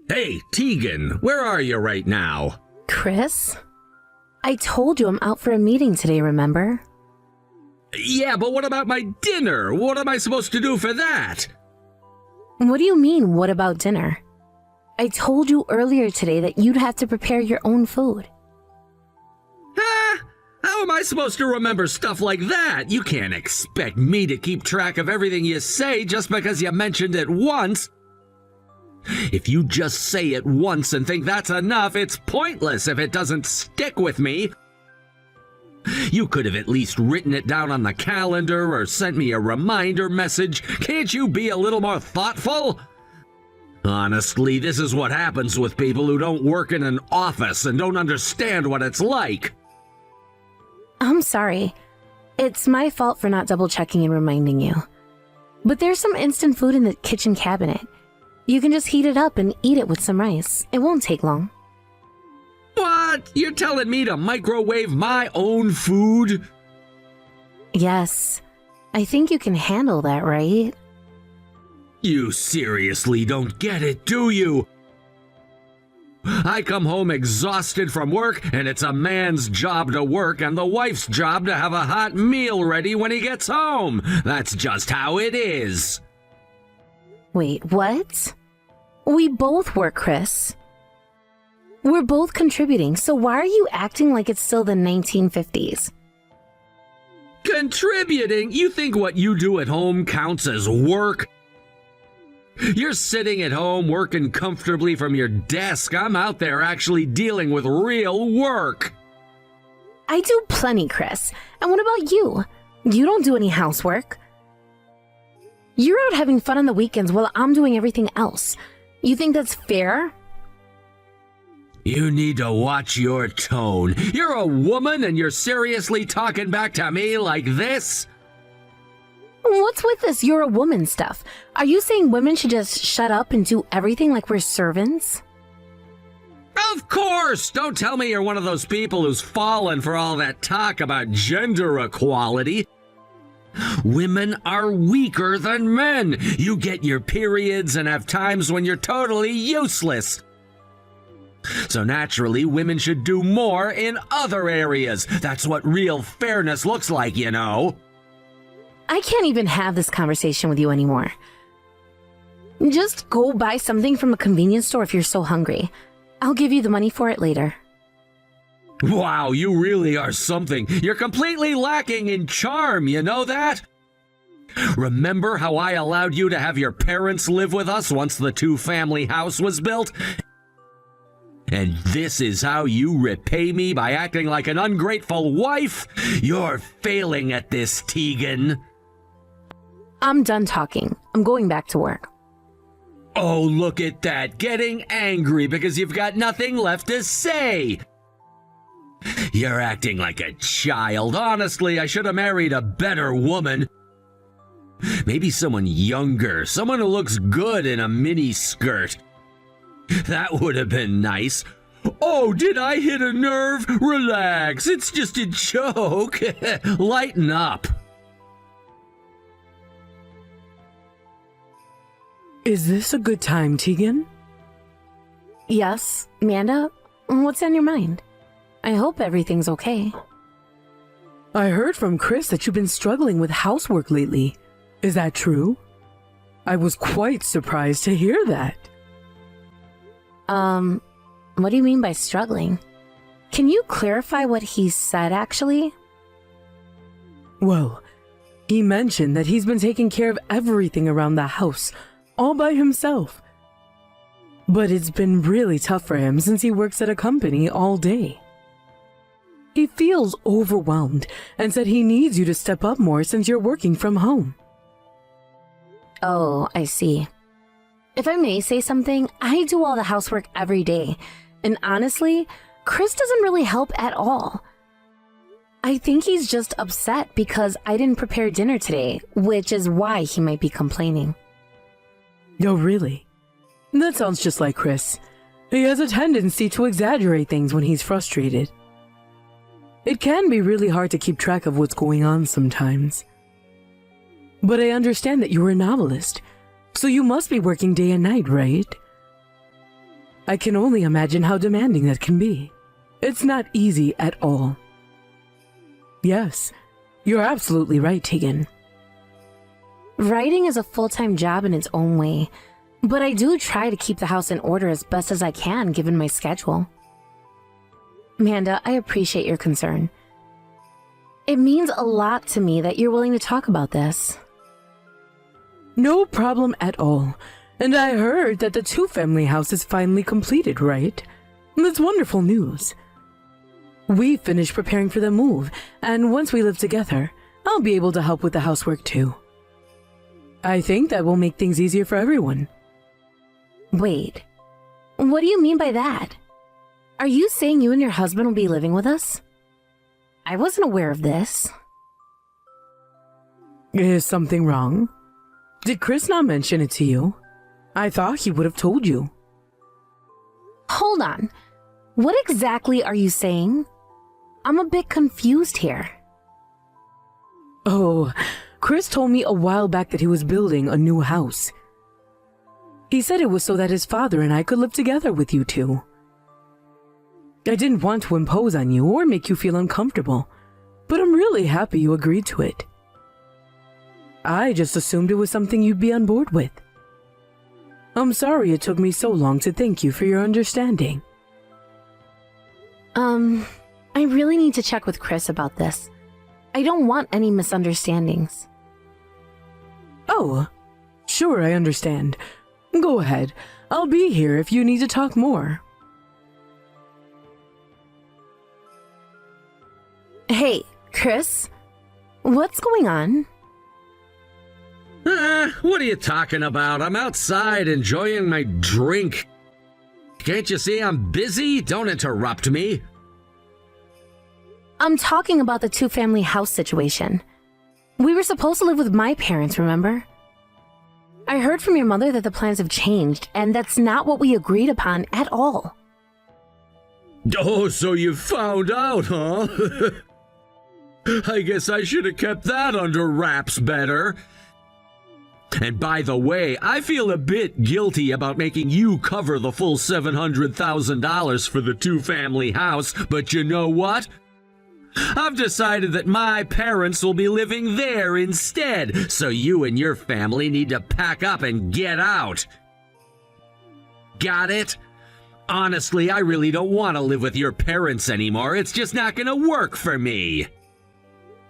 Hey, Tegan, where are you right now? Chris? I told you I'm out for a meeting today, remember? Yeah, but what about my dinner? What am I supposed to do for that? What do you mean, what about dinner? I told you earlier today that you'd have to prepare your own food. How am I supposed to remember stuff like that? You can't expect me to keep track of everything you say just because you mentioned it once. If you just say it once and think that's enough, it's pointless if it doesn't stick with me. You could have at least written it down on the calendar or sent me a reminder message. Can't you be a little more thoughtful? Honestly, this is what happens with people who don't work in an office and don't understand what it's like. I'm sorry. It's my fault for not double-checking and reminding you. But there's some instant food in the kitchen cabinet. You can just heat it up and eat it with some rice. It won't take long. What? You're telling me to microwave my own food? Yes. I think you can handle that, right? You seriously don't get it, do you? I come home exhausted from work, and it's a man's job to work and the wife's job to have a hot meal ready when he gets home. That's just how it is. Wait, what? We both work, Chris. We're both contributing, so why are you acting like it's still the 1950s? Contributing? You think what you do at home counts as work? You're sitting at home working comfortably from your desk. I'm out there actually dealing with real work. I do plenty, Chris. And what about you? You don't do any housework. You're out having fun on the weekends while I'm doing everything else. You think that's fair? You need to watch your tone. You're a woman and you're seriously talking back to me like this? What's with this "you're a woman" stuff? Are you saying women should just shut up and do everything like we're servants? Of course! Don't tell me you're one of those people who's fallen for all that talk about gender equality. Women are weaker than men. You get your periods and have times when you're totally useless. So naturally, women should do more in other areas. That's what real fairness looks like, you know. I can't even have this conversation with you anymore. Just go buy something from a convenience store if you're so hungry. I'll give you the money for it later. Wow, you really are something. You're completely lacking in charm, you know that? Remember how I allowed you to have your parents live with us once the two-family house was built? And this is how you repay me by acting like an ungrateful wife? You're failing at this, Tegan. I'm done talking. I'm going back to work. Oh, look at that, getting angry because you've got nothing left to say. You're acting like a child. Honestly, I should have married a better woman. Maybe someone younger, someone who looks good in a mini skirt. That would have been nice. Oh, did I hit a nerve? Relax, it's just a joke. Lighten up. Is this a good time, Tegan? Yes, Amanda? What's on your mind? I hope everything's okay. I heard from Chris that you've been struggling with housework lately. Is that true? I was quite surprised to hear that. What do you mean by struggling? Can you clarify what he said, actually? Well, he mentioned that he's been taking care of everything around the house, all by himself. But it's been really tough for him since he works at a company all day. He feels overwhelmed and said he needs you to step up more since you're working from home. Oh, I see. If I may say something, I do all the housework every day. And honestly, Chris doesn't really help at all. I think he's just upset because I didn't prepare dinner today, which is why he might be complaining. Oh, really? That sounds just like Chris. He has a tendency to exaggerate things when he's frustrated. It can be really hard to keep track of what's going on sometimes. But I understand that you're a novelist, so you must be working day and night, right? I can only imagine how demanding that can be. It's not easy at all. Yes, you're absolutely right, Tegan. Writing is a full-time job in its own way, but I do try to keep the house in order as best as I can given my schedule. Amanda, I appreciate your concern. It means a lot to me that you're willing to talk about this. No problem at all. And I heard that the two-family house is finally completed, right? That's wonderful news. We finished preparing for the move, and once we live together, I'll be able to help with the housework too. I think that will make things easier for everyone. Wait, what do you mean by that? Are you saying you and your husband will be living with us? I wasn't aware of this. Is something wrong? Did Chris not mention it to you? I thought he would have told you. Hold on. What exactly are you saying? I'm a bit confused here. Oh, Chris told me a while back that he was building a new house. He said it was so that his father and I could live together with you two. I didn't want to impose on you or make you feel uncomfortable, but I'm really happy you agreed to it. I just assumed it was something you'd be on board with. I'm sorry it took me so long to thank you for your understanding. I really need to check with Chris about this. I don't want any misunderstandings. Oh, sure, I understand. Go ahead. I'll be here if you need to talk more. Hey, Chris, what's going on? What are you talking about? I'm outside enjoying my drink. Can't you see I'm busy? Don't interrupt me. I'm talking about the two-family house situation. We were supposed to live with my parents, remember? I heard from your mother that the plans have changed, and that's not what we agreed upon at all. Oh, so you found out, huh? I guess I should have kept that under wraps better. And by the way, I feel a bit guilty about making you cover the full $700,000 for the two-family house, but you know what? I've decided that my parents will be living there instead, so you and your family need to pack up and get out. Got it? Honestly, I really don't want to live with your parents anymore. It's just not going to work for me.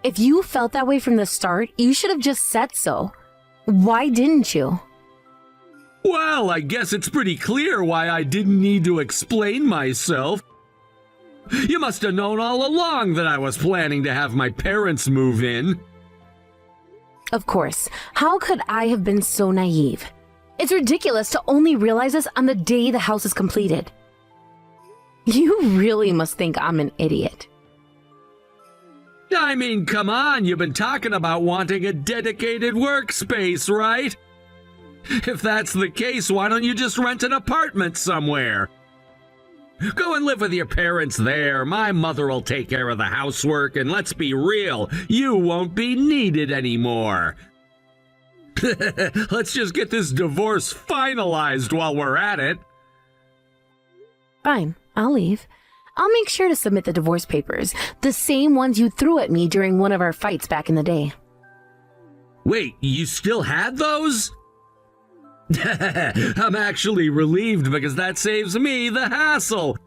If you felt that way from the start, you should have just said so. Why didn't you? Well, I guess it's pretty clear why I didn't need to explain myself. You must have known all along that I was planning to have my parents move in. Of course. How could I have been so naive? It's ridiculous to only realize this on the day the house is completed. You really must think I'm an idiot. I mean, come on, you've been talking about wanting a dedicated workspace, right? If that's the case, why don't you just rent an apartment somewhere? Go and live with your parents there. My mother will take care of the housework, and let's be real, you won't be needed anymore. Let's just get this divorce finalized while we're at it. Fine, I'll leave. I'll make sure to submit the divorce papers, the same ones you threw at me during one of our fights back in the day. Wait, you still had those? I'm actually relieved because that saves me the hassle.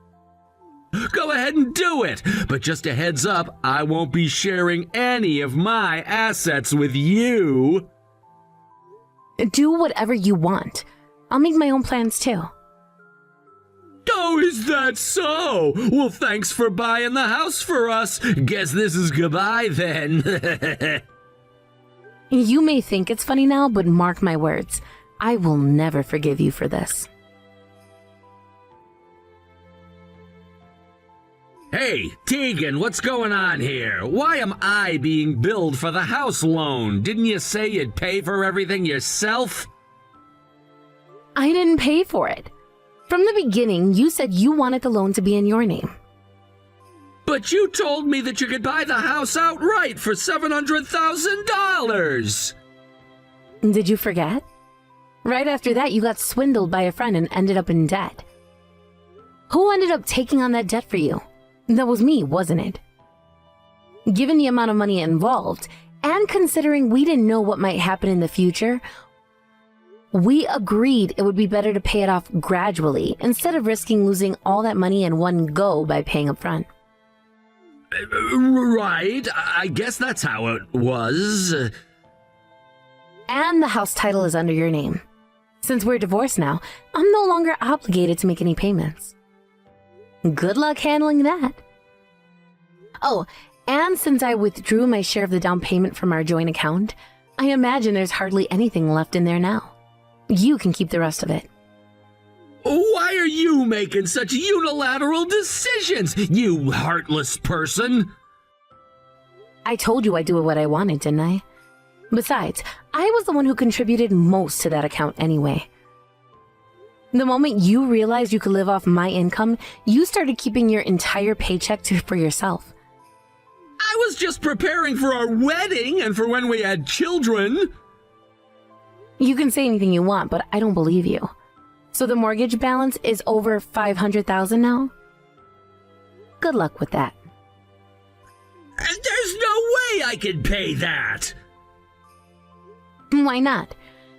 Go ahead and do it, but just a heads up, I won't be sharing any of my assets with you. Do whatever you want. I'll make my own plans too. Oh, is that so? Well, thanks for buying the house for us. Guess this is goodbye then. You may think it's funny now, but mark my words. I will never forgive you for this. Hey, Tegan, what's going on here? Why am I being billed for the house loan? Didn't you say you'd pay for everything yourself? I didn't pay for it. From the beginning, you said you wanted the loan to be in your name. But you told me that you could buy the house outright for $700,000. Did you forget? Right after that, you got swindled by a friend and ended up in debt. Who ended up taking on that debt for you? That was me, wasn't it? Given the amount of money involved, and considering we didn't know what might happen in the future, we agreed it would be better to pay it off gradually instead of risking losing all that money in one go by paying up front. Right, I guess that's how it was. And the house title is under your name. Since we're divorced now, I'm no longer obligated to make any payments. Good luck handling that. Oh, and since I withdrew my share of the down payment from our joint account, I imagine there's hardly anything left in there now. You can keep the rest of it. Why are you making such unilateral decisions, you heartless person? I told you I'd do what I wanted, didn't I? Besides, I was the one who contributed most to that account anyway. The moment you realized you could live off my income, you started keeping your entire paycheck for yourself. I was just preparing for our wedding and for when we had children. You can say anything you want, but I don't believe you. So the mortgage balance is over $500,000 now? Good luck with that. There's no way I can pay that. Why not?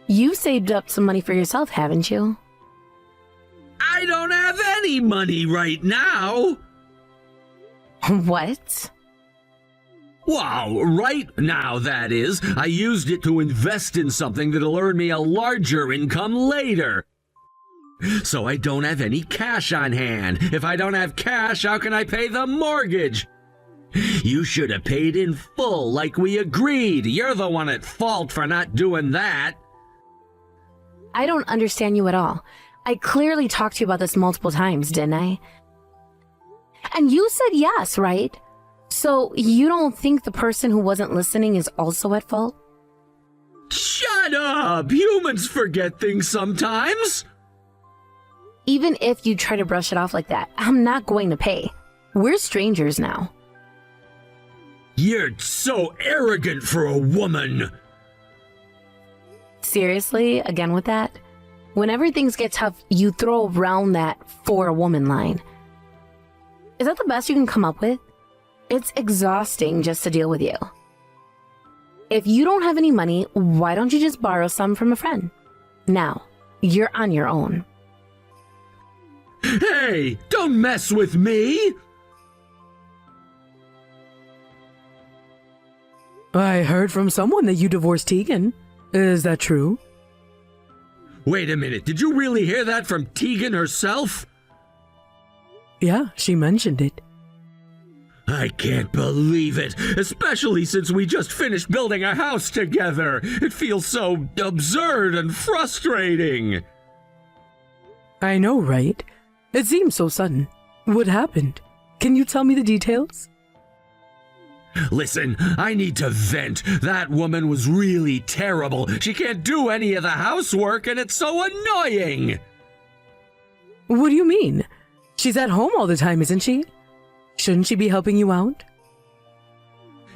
You saved up some money for yourself, haven't you? I don't have any money right now. What? Wow, right now, that is. I used it to invest in something that'll earn me a larger income later. So I don't have any cash on hand. If I don't have cash, how can I pay the mortgage? You should have paid in full like we agreed. You're the one at fault for not doing that. I don't understand you at all. I clearly talked to you about this multiple times, didn't I? And you said yes, right? So you don't think the person who wasn't listening is also at fault? Shut up! Humans forget things sometimes. Even if you try to brush it off like that, I'm not going to pay. We're strangers now. You're so arrogant for a woman. Seriously, again with that? Whenever things get tough, you throw around that "for a woman" line. Is that the best you can come up with? It's exhausting just to deal with you. If you don't have any money, why don't you just borrow some from a friend? Now, you're on your own. Hey, don't mess with me! I heard from someone that you divorced Tegan. Is that true? Wait a minute, did you really hear that from Tegan herself? Yeah, she mentioned it. I can't believe it, especially since we just finished building a house together. It feels so absurd and frustrating. I know, right? It seems so sudden. What happened? Can you tell me the details? Listen, I need to vent. That woman was really terrible. She can't do any of the housework, and it's so annoying. What do you mean? She's at home all the time, isn't she? Shouldn't she be helping you out?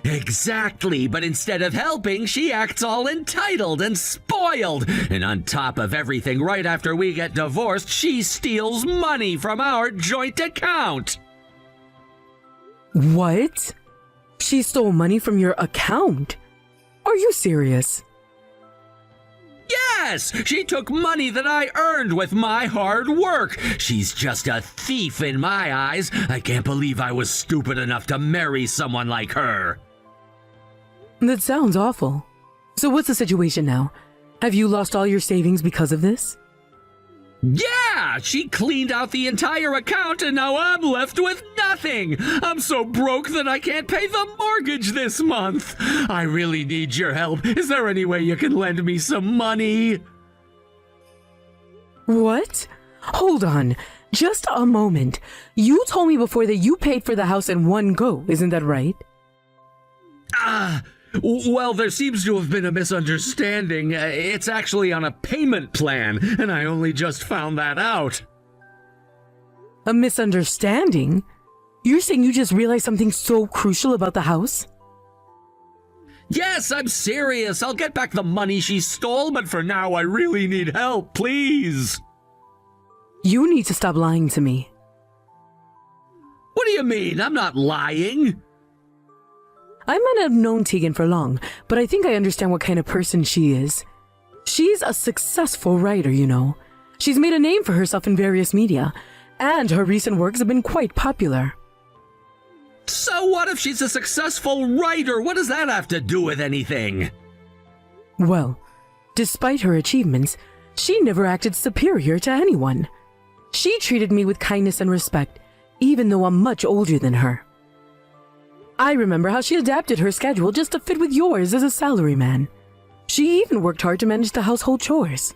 Exactly, but instead of helping, she acts all entitled and spoiled. And on top of everything, right after we get divorced, she steals money from our joint account. What? She stole money from your account? Are you serious? Yes, she took money that I earned with my hard work. She's just a thief in my eyes. I can't believe I was stupid enough to marry someone like her. That sounds awful. So what's the situation now? Have you lost all your savings because of this? Yeah, she cleaned out the entire account and now I'm left with nothing. I'm so broke that I can't pay the mortgage this month. I really need your help. Is there any way you can lend me some money? What? Hold on. Just a moment. You told me before that you paid for the house in one go, isn't that right? Well, there seems to have been a misunderstanding. It's actually on a payment plan, and I only just found that out. A misunderstanding? You're saying you just realized something so crucial about the house? Yes, I'm serious. I'll get back the money she stole, but for now I really need help, please. You need to stop lying to me. mean? I'm not lying. I might not have known Tegan for long, but I think I understand what kind of person she is. She's a successful writer, you know. She's made a name for herself in various media, and her recent works have been quite popular. So what if she's a successful writer? What does that have to do with anything? Well, despite her achievements, she never acted superior to anyone. She treated me with kindness and respect, even though I'm much older than her. I remember how she adapted her schedule just to fit with yours as a salaryman. She even worked hard to manage the household chores.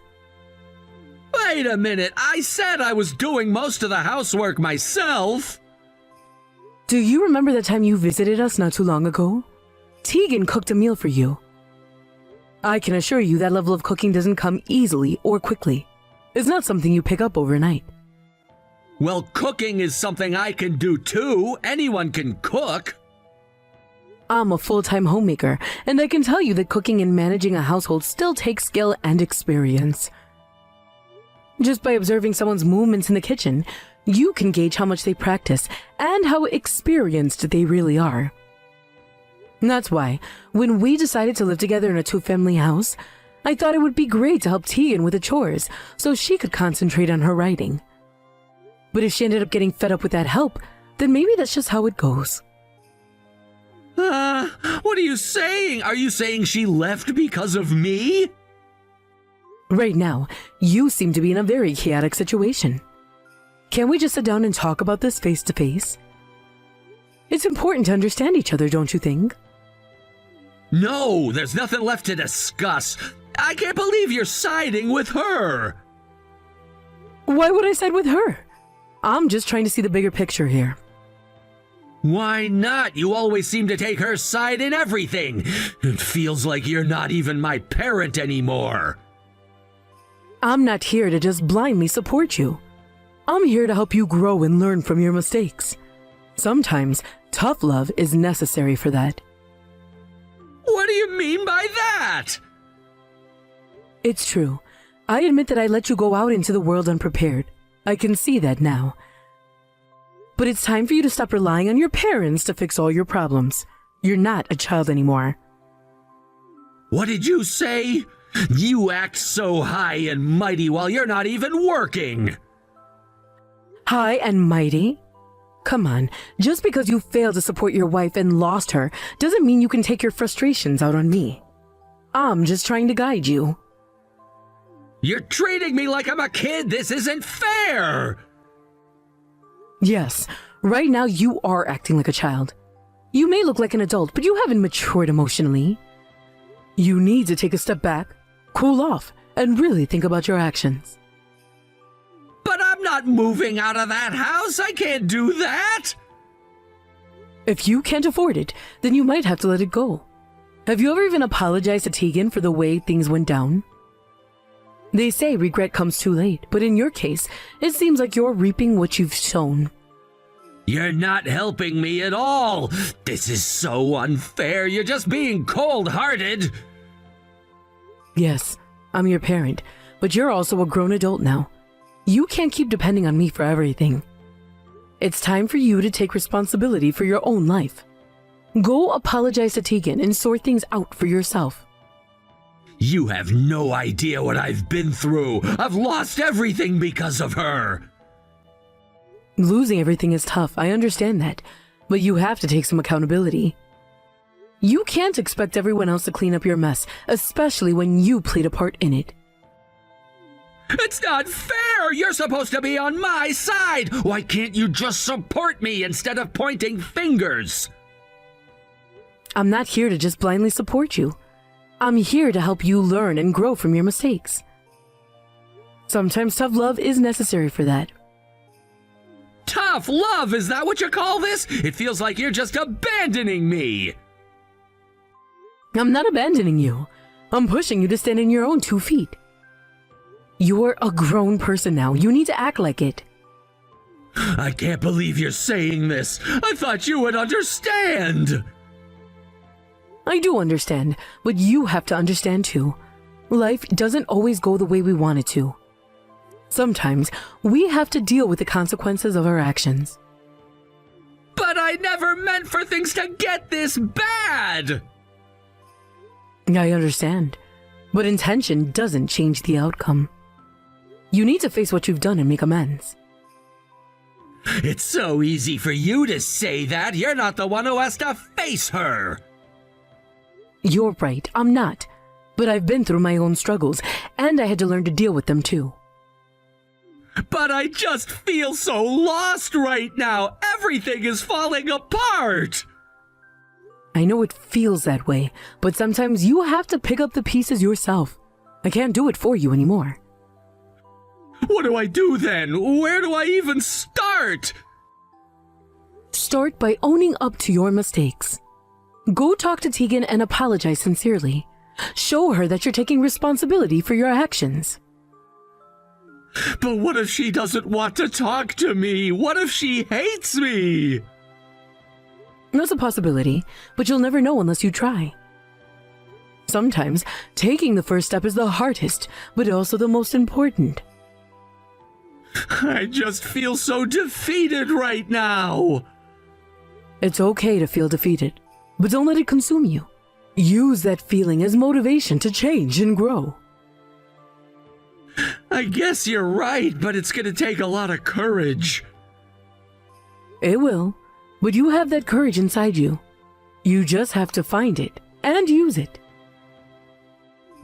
Wait a minute, I said I was doing most of the housework myself. Do you remember the time you visited us not too long ago? Tegan cooked a meal for you. I can assure you that level of cooking doesn't come easily or quickly. It's not something you pick up overnight. Well, cooking is something I can do too. Anyone can cook. I'm a full-time homemaker, and I can tell you that cooking and managing a household still takes skill and experience. Just by observing someone's movements in the kitchen, you can gauge how much they practice and how experienced they really are. That's why, when we decided to live together in a two-family house, I thought it would be great to help Tegan with the chores so she could concentrate on her writing. But if she ended up getting fed up with that help, then maybe that's just how it goes. What are you saying? Are you saying she left because of me? Right now, you seem to be in a very chaotic situation. Can we just sit down and talk about this face to face? It's important to understand each other, don't you think? No, there's nothing left to discuss. I can't believe you're siding with her. Why would I side with her? I'm just trying to see the bigger picture here. Why not? You always seem to take her side in everything. It feels like you're not even my parent anymore. I'm not here to just blindly support you. I'm here to help you grow and learn from your mistakes. Sometimes, tough love is necessary for that. What do you mean by that? It's true. I admit that I let you go out into the world unprepared. I can see that now. But it's time for you to stop relying on your parents to fix all your problems. You're not a child anymore. What did you say? You act so high and mighty while you're not even working. High and mighty? Come on, just because you failed to support your wife and lost her doesn't mean you can take your frustrations out on me. I'm just trying to guide you. You're treating me like I'm a kid. This isn't fair. Yes, right now you are acting like a child. You may look like an adult, but you haven't matured emotionally. You need to take a step back, cool off, and really think about your actions. But I'm not moving out of that house. I can't do that. If you can't afford it, then you might have to let it go. Have you ever even apologized to Tegan for the way things went down? They say regret comes too late, but in your case, it seems like you're reaping what you've sown. You're not helping me at all. This is so unfair. You're just being cold-hearted. Yes, I'm your parent, but you're also a grown adult now. You can't keep depending on me for everything. It's time for you to take responsibility for your own life. Go apologize to Tegan and sort things out for yourself. You have no idea what I've been through. I've lost everything because of her. Losing everything is tough, I understand that, but you have to take some accountability. You can't expect everyone else to clean up your mess, especially when you played a part in it. It's not fair! You're supposed to be on my side! Why can't you just support me instead of pointing fingers? I'm not here to just blindly support you. I'm here to help you learn and grow from your mistakes. Sometimes tough love is necessary for that. Tough love, is that what you call this? It feels like you're just abandoning me. I'm not abandoning you. I'm pushing you to stand on your own 2 feet. You're a grown person now. You need to act like it. I can't believe you're saying this. I thought you would understand. I do understand, but you have to understand too. Life doesn't always go the way we want it to. Sometimes we have to deal with the consequences of our actions. But I never meant for things to get this bad! I understand, but intention doesn't change the outcome. You need to face what you've done and make amends. It's so easy for you to say that. You're not the one who has to face her. You're right, I'm not. But I've been through my own struggles, and I had to learn to deal with them too. But I just feel so lost right now. Everything is falling apart. I know it feels that way, but sometimes you have to pick up the pieces yourself. I can't do it for you anymore. What do I do then? Where do I even start? Start by owning up to your mistakes. Go talk to Tegan and apologize sincerely. Show her that you're taking responsibility for your actions. But what if she doesn't want to talk to me? What if she hates me? That's a possibility, but you'll never know unless you try. Sometimes, taking the first step is the hardest, but also the most important. I just feel so defeated right now. It's okay to feel defeated, but don't let it consume you. Use that feeling as motivation to change and grow. I guess you're right, but it's gonna take a lot of courage. It will, but you have that courage inside you. You just have to find it and use it.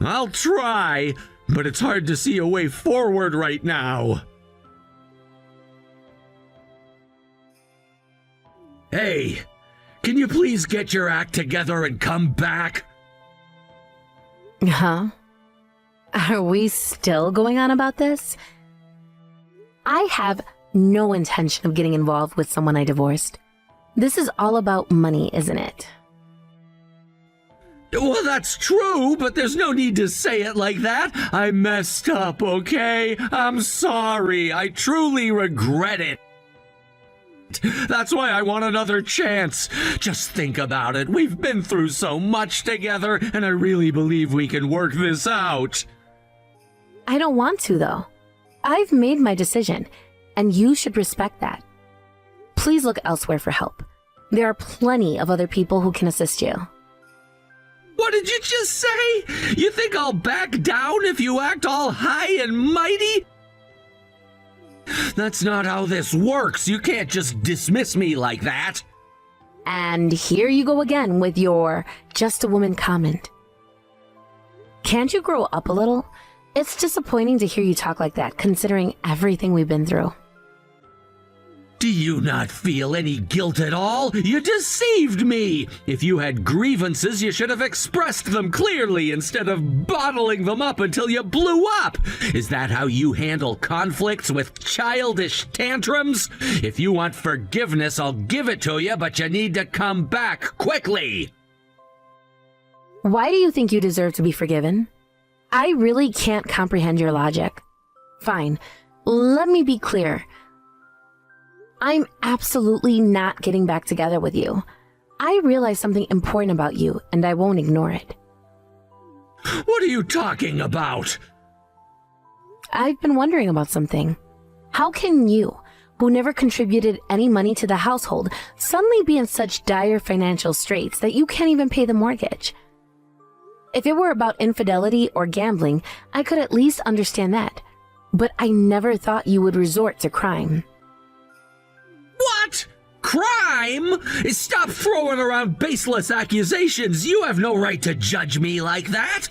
I'll try, but it's hard to see a way forward right now. Hey, can you please get your act together and come back? Huh? Are we still going on about this? I have no intention of getting involved with someone I divorced. This is all about money, isn't it? Well, that's true, but there's no need to say it like that. I messed up, okay? I'm sorry. I truly regret it. That's why I want another chance. Just think about it. We've been through so much together, and I really believe we can work this out. I don't want to, though. I've made my decision, and you should respect that. Please look elsewhere for help. There are plenty of other people who can assist you. What did you just say? You think I'll back down if you act all high and mighty? That's not how this works. You can't just dismiss me like that. And here you go again with your just a woman comment. Can't you grow up a little? It's disappointing to hear you talk like that, considering everything we've been through. Do you not feel any guilt at all? You deceived me! If you had grievances, you should have expressed them clearly instead of bottling them up until you blew up! Is that how you handle conflicts, with childish tantrums? If you want forgiveness, I'll give it to you, but you need to come back quickly! Why do you think you deserve to be forgiven? I really can't comprehend your logic. Fine, let me be clear. I'm absolutely not getting back together with you. I realize something important about you, and I won't ignore it. What are you talking about? I've been wondering about something. How can you, who never contributed any money to the household, suddenly be in such dire financial straits that you can't even pay the mortgage? If it were about infidelity or gambling, I could at least understand that. But I never thought you would resort to crime. What? Crime? Stop throwing around baseless accusations. You have no right to judge me like that.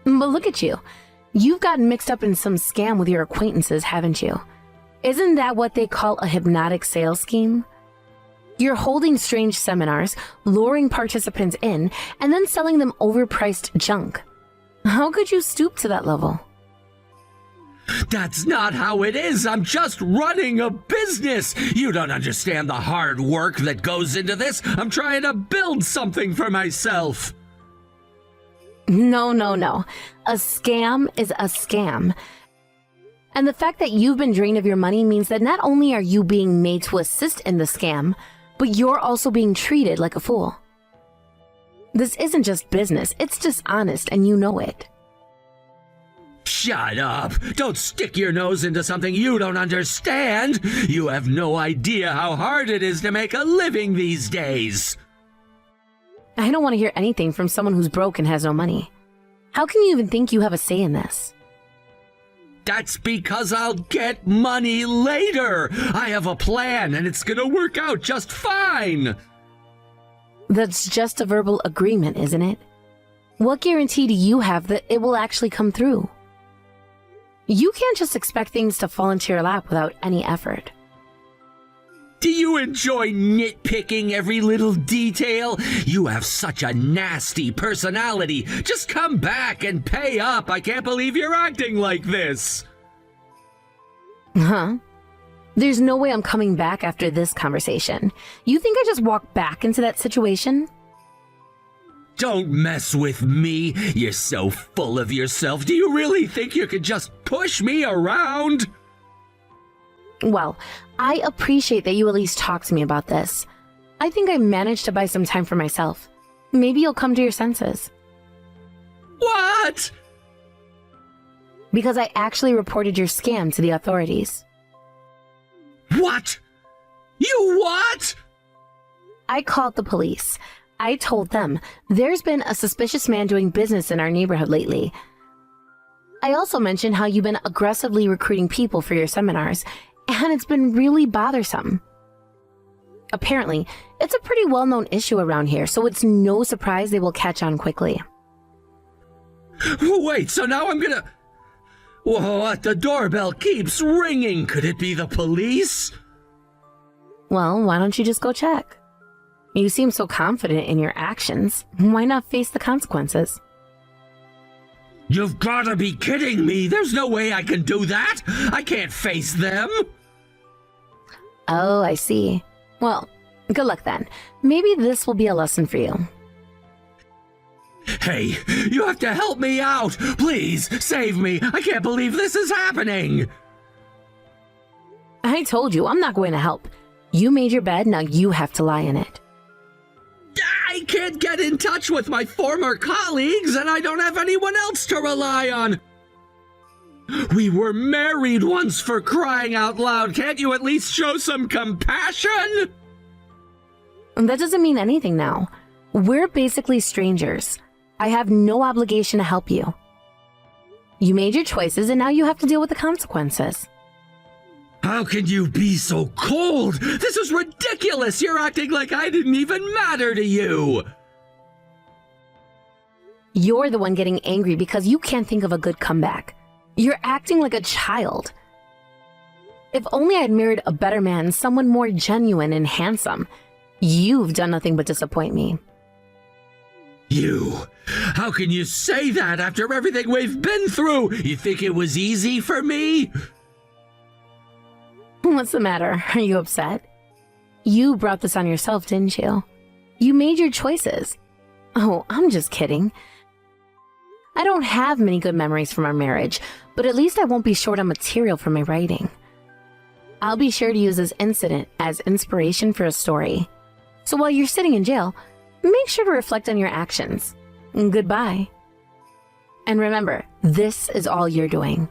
But look at you. You've gotten mixed up in some scam with your acquaintances, haven't you? Isn't that what they call a hypnotic sales scheme? You're holding strange seminars, luring participants in, and then selling them overpriced junk. How could you stoop to that level? That's not how it is. I'm just running a business. You don't understand the hard work that goes into this. I'm trying to build something for myself. No. A scam is a scam. And the fact that you've been drained of your money means that not only are you being made to assist in the scam, but you're also being treated like a fool. This isn't just business, it's dishonest, and you know it. Shut up! Don't stick your nose into something you don't understand! You have no idea how hard it is to make a living these days! I don't want to hear anything from someone who's broke and has no money. How can you even think you have a say in this? That's because I'll get money later! I have a plan and it's gonna work out just fine! That's just a verbal agreement, isn't it? What guarantee do you have that it will actually come through? You can't just expect things to fall into your lap without any effort. Do you enjoy nitpicking every little detail? You have such a nasty personality. Just come back and pay up. I can't believe you're acting like this. Huh? There's no way I'm coming back after this conversation. You think I just walked back into that situation? Don't mess with me. You're so full of yourself. Do you really think you could just push me around? Well, I appreciate that you at least talked to me about this. I think I managed to buy some time for myself. Maybe you'll come to your senses. What? Because I actually reported your scam to the authorities. What? You what? I called the police. I told them there's been a suspicious man doing business in our neighborhood lately. I also mentioned how you've been aggressively recruiting people for your seminars, and it's been really bothersome. Apparently, it's a pretty well-known issue around here, so it's no surprise they will catch on quickly. Wait, so now I'm gonna... What? The doorbell keeps ringing. Could it be the police? Well, why don't you just go check? You seem so confident in your actions. Why not face the consequences? You've gotta be kidding me. There's no way I can do that. I can't face them. Oh, I see. Well, good luck then. Maybe this will be a lesson for you. Hey, you have to help me out. Please, save me. I can't believe this is happening. I told you, I'm not going to help. You made your bed, now you have to lie in it. I can't get in touch with my former colleagues, and I don't have anyone else to rely on. We were married once, for crying out loud. Can't you at least show some compassion? That doesn't mean anything now. We're basically strangers. I have no obligation to help you. You made your choices, and now you have to deal with the consequences. How can you be so cold? This is ridiculous. You're acting like I didn't even matter to you. You're the one getting angry because you can't think of a good comeback. You're acting like a child. If only I'd married a better man, someone more genuine and handsome. You've done nothing but disappoint me. You? How can you say that after everything we've been through? You think it was easy for me? What's the matter? Are you upset? You brought this on yourself, didn't you? You made your choices. Oh, I'm just kidding. I don't have many good memories from our marriage, but at least I won't be short on material for my writing. I'll be sure to use this incident as inspiration for a story. So while you're sitting in jail, make sure to reflect on your actions. Goodbye. And remember, this is all you're doing.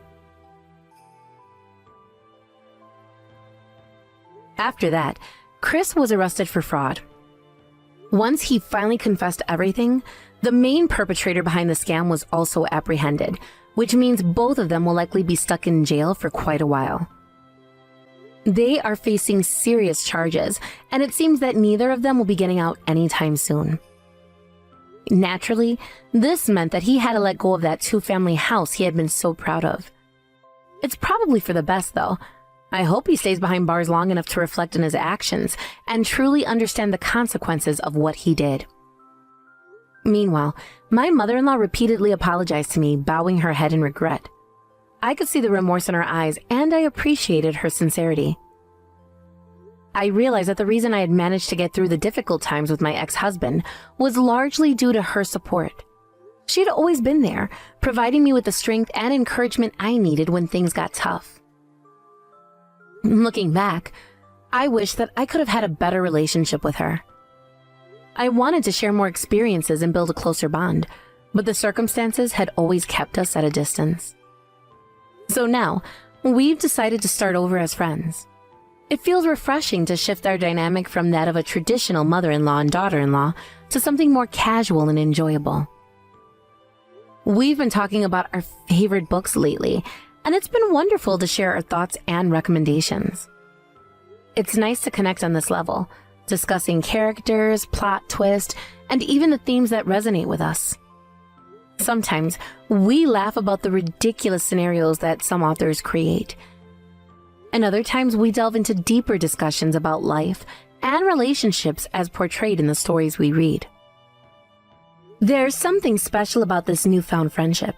After that, Chris was arrested for fraud. Once he finally confessed everything, the main perpetrator behind the scam was also apprehended, which means both of them will likely be stuck in jail for quite a while. They are facing serious charges, and it seems that neither of them will be getting out anytime soon. Naturally, this meant that he had to let go of that two-family house he had been so proud of. It's probably for the best, though. I hope he stays behind bars long enough to reflect on his actions and truly understand the consequences of what he did. Meanwhile, my mother-in-law repeatedly apologized to me, bowing her head in regret. I could see the remorse in her eyes, and I appreciated her sincerity. I realized that the reason I had managed to get through the difficult times with my ex-husband was largely due to her support. She had always been there, providing me with the strength and encouragement I needed when things got tough. Looking back, I wish that I could have had a better relationship with her. I wanted to share more experiences and build a closer bond, but the circumstances had always kept us at a distance. So now, we've decided to start over as friends. It feels refreshing to shift our dynamic from that of a traditional mother-in-law and daughter-in-law to something more casual and enjoyable. We've been talking about our favorite books lately, and it's been wonderful to share our thoughts and recommendations. It's nice to connect on this level, discussing characters, plot twist, and even the themes that resonate with us. Sometimes we laugh about the ridiculous scenarios that some authors create. And other times we delve into deeper discussions about life and relationships as portrayed in the stories we read. There's something special about this newfound friendship.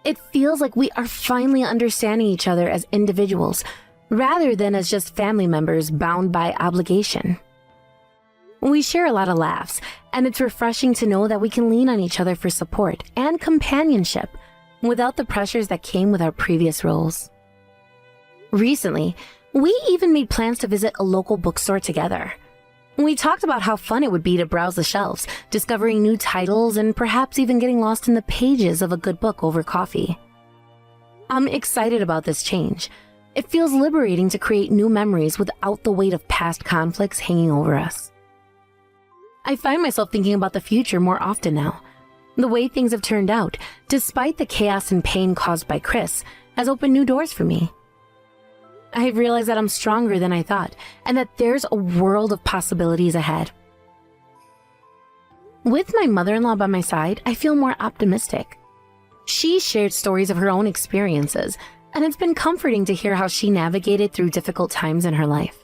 It feels like we are finally understanding each other as individuals, rather than as just family members bound by obligation. We share a lot of laughs, and it's refreshing to know that we can lean on each other for support and companionship without the pressures that came with our previous roles. Recently, we even made plans to visit a local bookstore together. We talked about how fun it would be to browse the shelves, discovering new titles, and perhaps even getting lost in the pages of a good book over coffee. I'm excited about this change. It feels liberating to create new memories without the weight of past conflicts hanging over us. I find myself thinking about the future more often now. The way things have turned out, despite the chaos and pain caused by Chris, has opened new doors for me. I've realized that I'm stronger than I thought, and that there's a world of possibilities ahead. With my mother-in-law by my side, I feel more optimistic. She shared stories of her own experiences, and it's been comforting to hear how she navigated through difficult times in her life.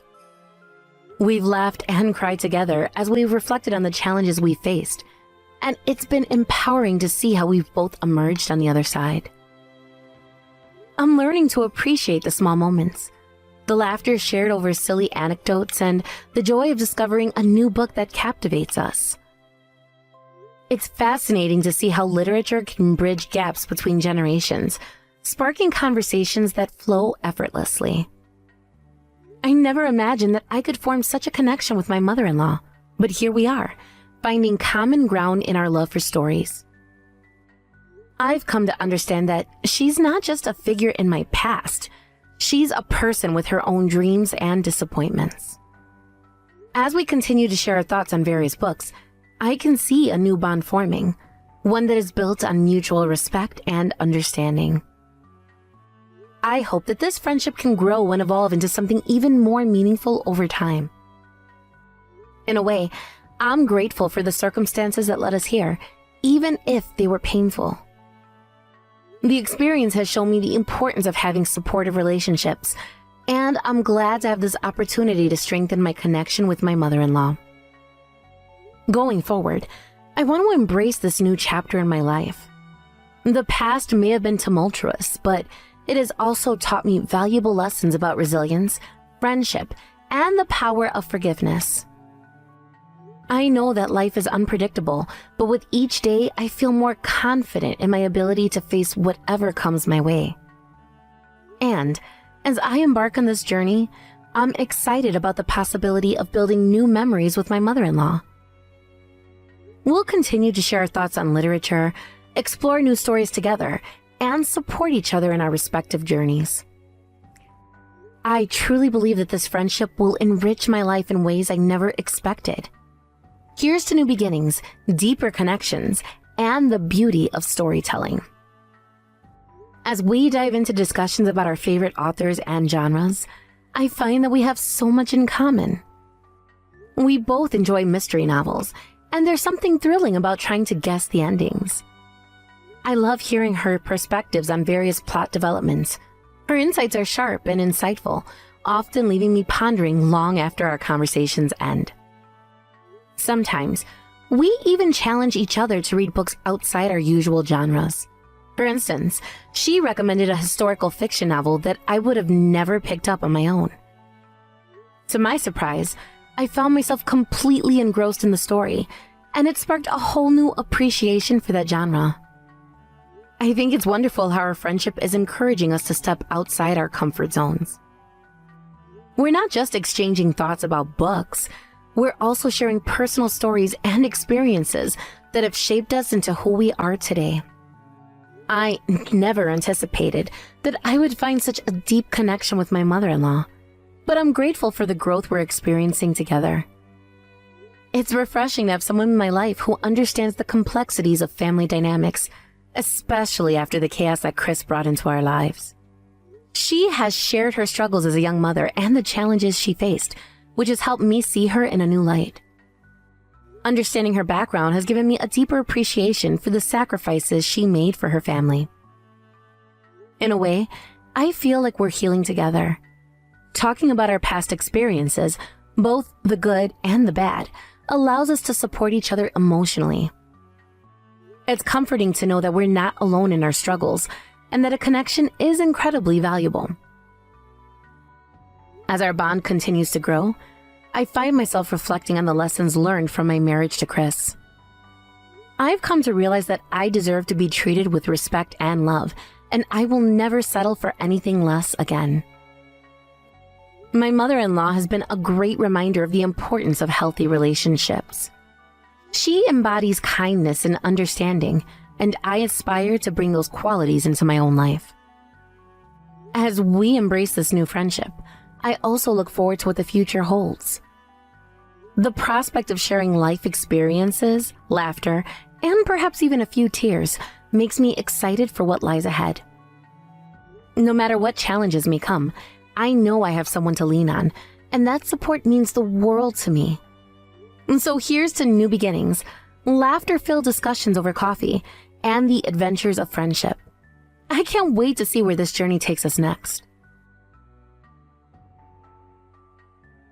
We've laughed and cried together as we've reflected on the challenges we faced, and it's been empowering to see how we've both emerged on the other side. I'm learning to appreciate the small moments, the laughter shared over silly anecdotes, and the joy of discovering a new book that captivates us. It's fascinating to see how literature can bridge gaps between generations, sparking conversations that flow effortlessly. I never imagined that I could form such a connection with my mother-in-law, but here we are, finding common ground in our love for stories. I've come to understand that she's not just a figure in my past. She's a person with her own dreams and disappointments. As we continue to share our thoughts on various books, I can see a new bond forming, one that is built on mutual respect and understanding. I hope that this friendship can grow and evolve into something even more meaningful over time. In a way, I'm grateful for the circumstances that led us here, even if they were painful. The experience has shown me the importance of having supportive relationships, and I'm glad to have this opportunity to strengthen my connection with my mother-in-law. Going forward, I want to embrace this new chapter in my life. The past may have been tumultuous, but it has also taught me valuable lessons about resilience, friendship, and the power of forgiveness. I know that life is unpredictable, but with each day, I feel more confident in my ability to face whatever comes my way. And as I embark on this journey, I'm excited about the possibility of building new memories with my mother-in-law. We'll continue to share our thoughts on literature, explore new stories together, and support each other in our respective journeys. I truly believe that this friendship will enrich my life in ways I never expected. Here's to new beginnings, deeper connections, and the beauty of storytelling. As we dive into discussions about our favorite authors and genres, I find that we have so much in common. We both enjoy mystery novels, and there's something thrilling about trying to guess the endings. I love hearing her perspectives on various plot developments. Her insights are sharp and insightful, often leaving me pondering long after our conversations end. Sometimes, we even challenge each other to read books outside our usual genres. For instance, she recommended a historical fiction novel that I would have never picked up on my own. To my surprise, I found myself completely engrossed in the story, and it sparked a whole new appreciation for that genre. I think it's wonderful how our friendship is encouraging us to step outside our comfort zones. We're not just exchanging thoughts about books, we're also sharing personal stories and experiences that have shaped us into who we are today. I never anticipated that I would find such a deep connection with my mother-in-law, but I'm grateful for the growth we're experiencing together. It's refreshing to have someone in my life who understands the complexities of family dynamics, especially after the chaos that Chris brought into our lives. She has shared her struggles as a young mother and the challenges she faced, which has helped me see her in a new light. Understanding her background has given me a deeper appreciation for the sacrifices she made for her family. In a way, I feel like we're healing together. Talking about our past experiences, both the good and the bad, allows us to support each other emotionally. It's comforting to know that we're not alone in our struggles and that a connection is incredibly valuable. As our bond continues to grow, I find myself reflecting on the lessons learned from my marriage to Chris. I've come to realize that I deserve to be treated with respect and love, and I will never settle for anything less again. My mother-in-law has been a great reminder of the importance of healthy relationships. She embodies kindness and understanding, and I aspire to bring those qualities into my own life. As we embrace this new friendship, I also look forward to what the future holds. The prospect of sharing life experiences, laughter, and perhaps even a few tears makes me excited for what lies ahead. No matter what challenges may come, I know I have someone to lean on, and that support means the world to me. And so here's to new beginnings, laughter-filled discussions over coffee, and the adventures of friendship. I can't wait to see where this journey takes us next.